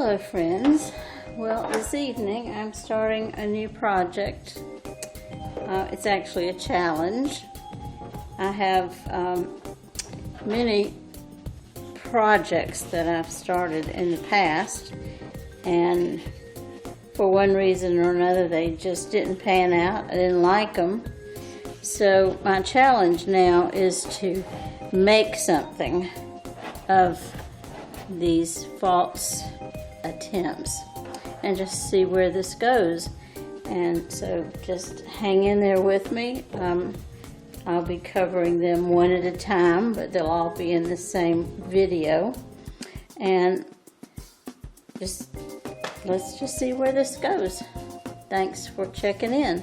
Hello friends. Well, this evening I'm starting a new project. It's actually a challenge. I have many projects that I've started in the past, and for one reason or another they just didn't pan out. I didn't like them. So my challenge now is to make something of these false attempts and just see where this goes. And so just hang in there with me. I'll be covering them one at a time, but they'll all be in the same video. And let's just see where this goes. Thanks for checking in.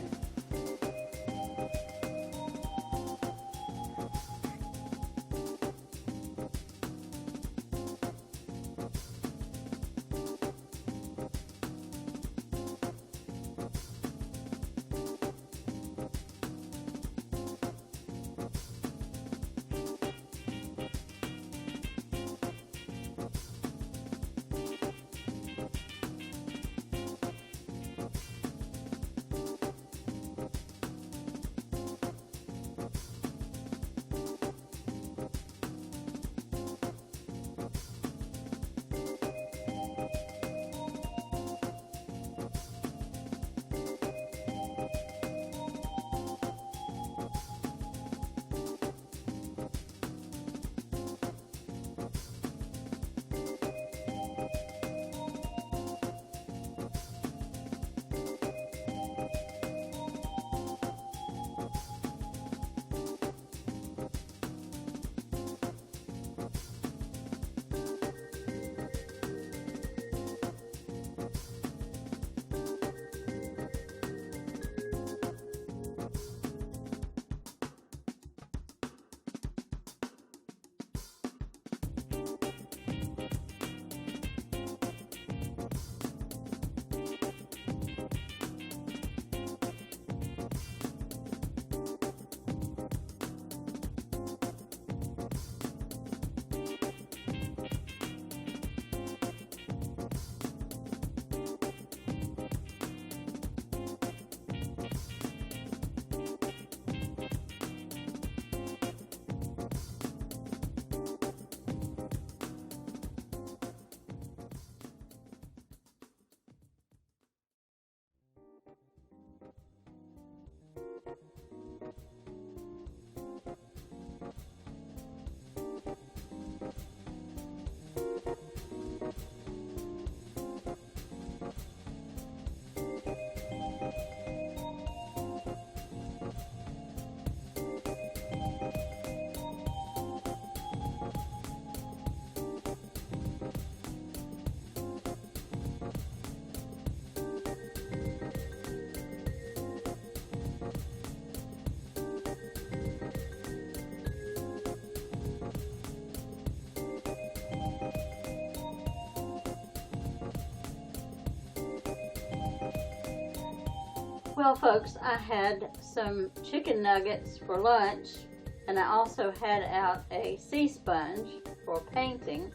Well, folks, I had some chicken nuggets for lunch, and I also had out a sea sponge for painting.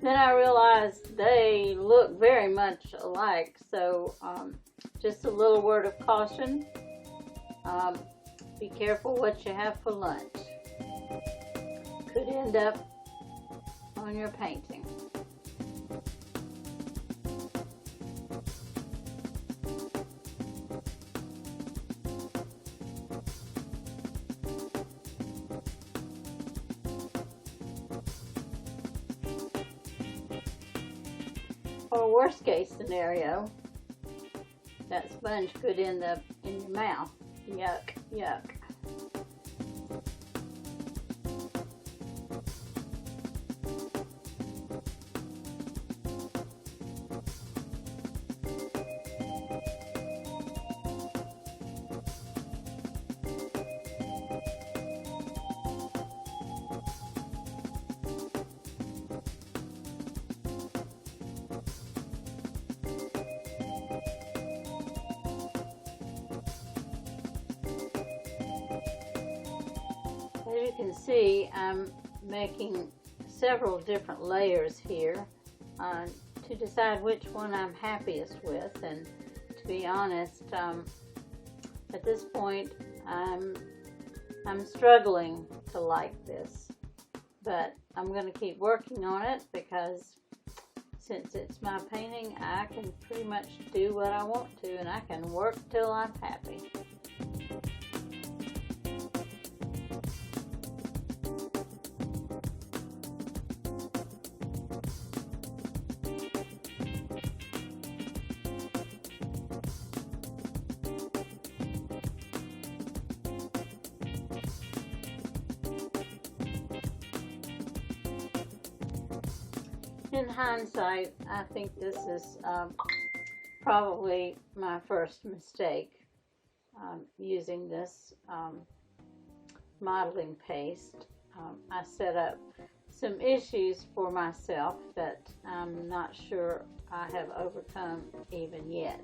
Then I realized they look very much alike, so just a little word of caution. Be careful what you have for lunch. Could end up on your painting. Or worst case scenario, that sponge could end up in your mouth. Yuck, yuck. As you can see, I'm making several different layers here to decide which one I'm happiest with, and to be honest, at this point, I'm struggling to like this, but I'm going to keep working on it because since it's my painting, I can pretty much do what I want to, and I can work till I'm happy. In hindsight, I think this is probably my first mistake using this modeling paste. I set up some issues for myself that I'm not sure I have overcome even yet.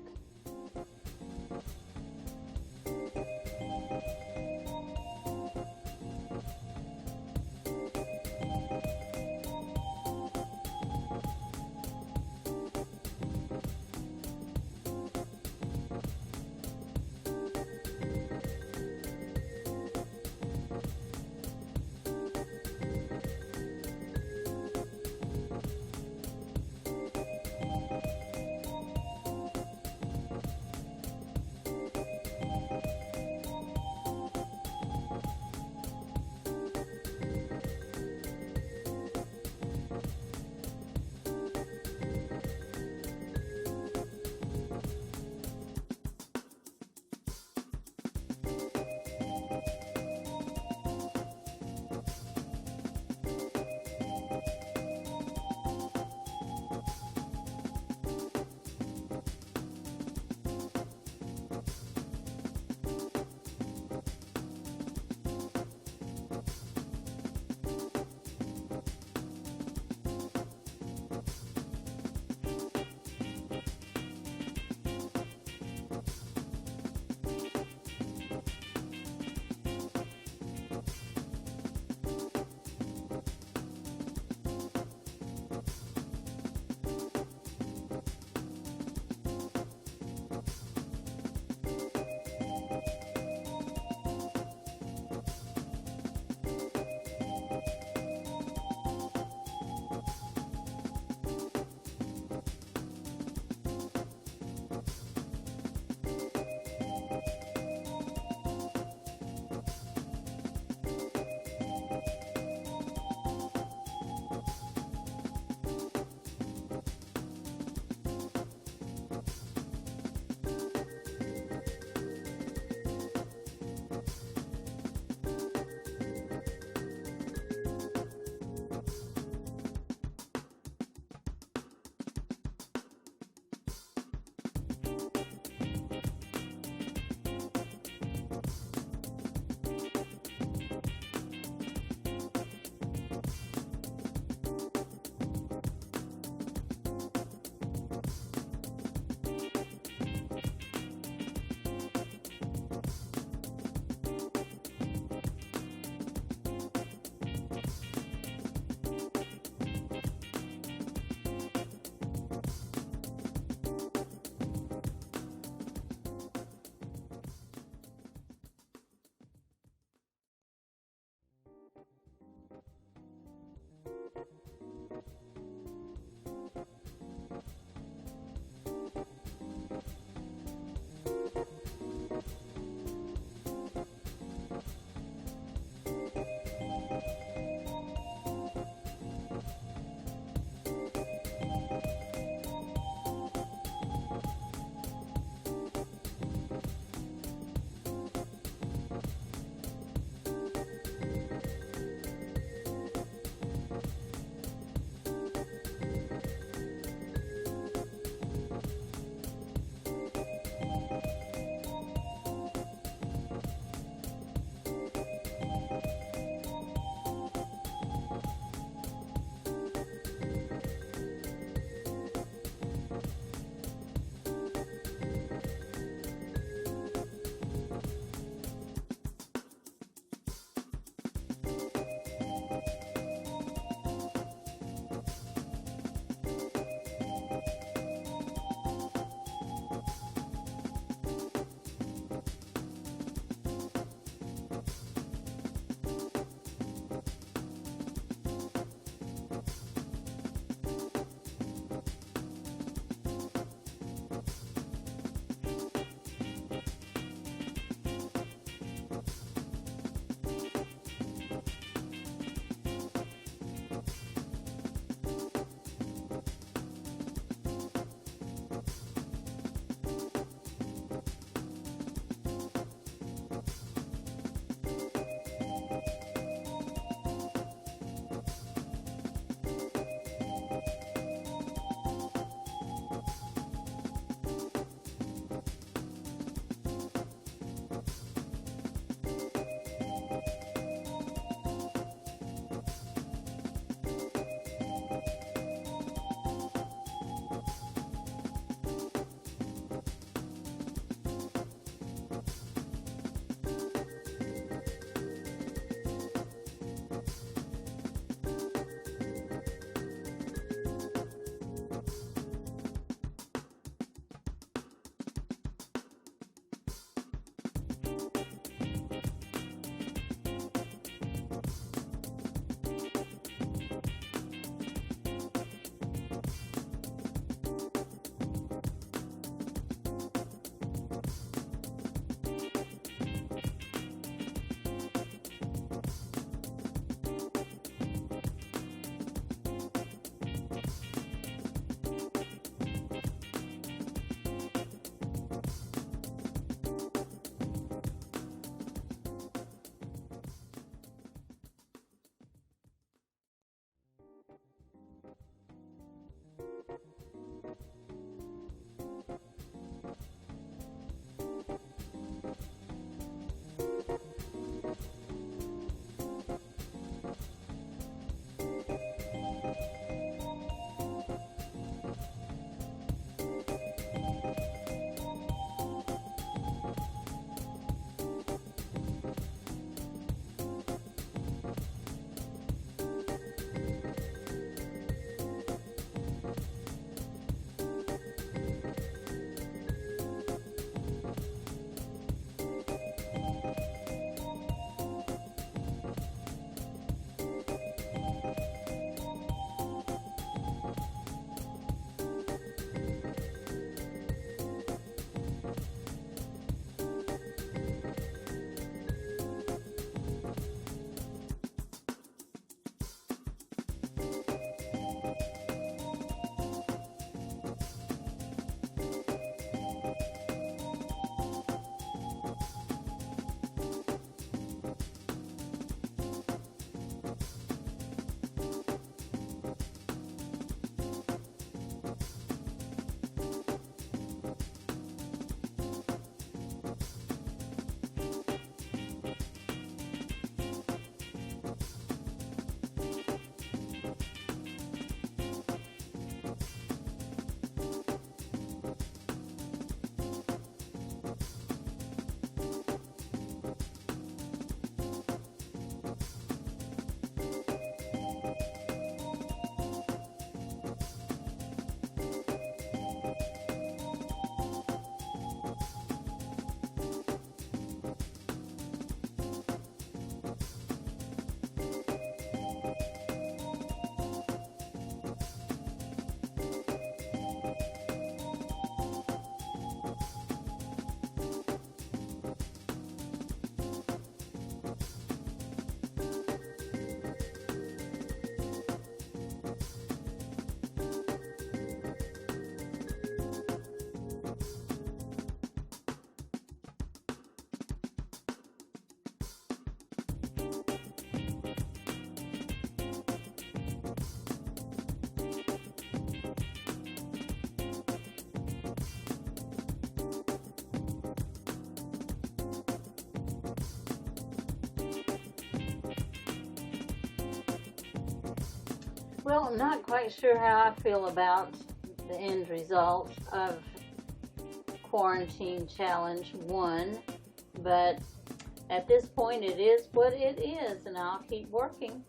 Well, I'm not quite sure how I feel about the end result of Quarantine Challenge 1, but at this point it is what it is, and I'll keep working.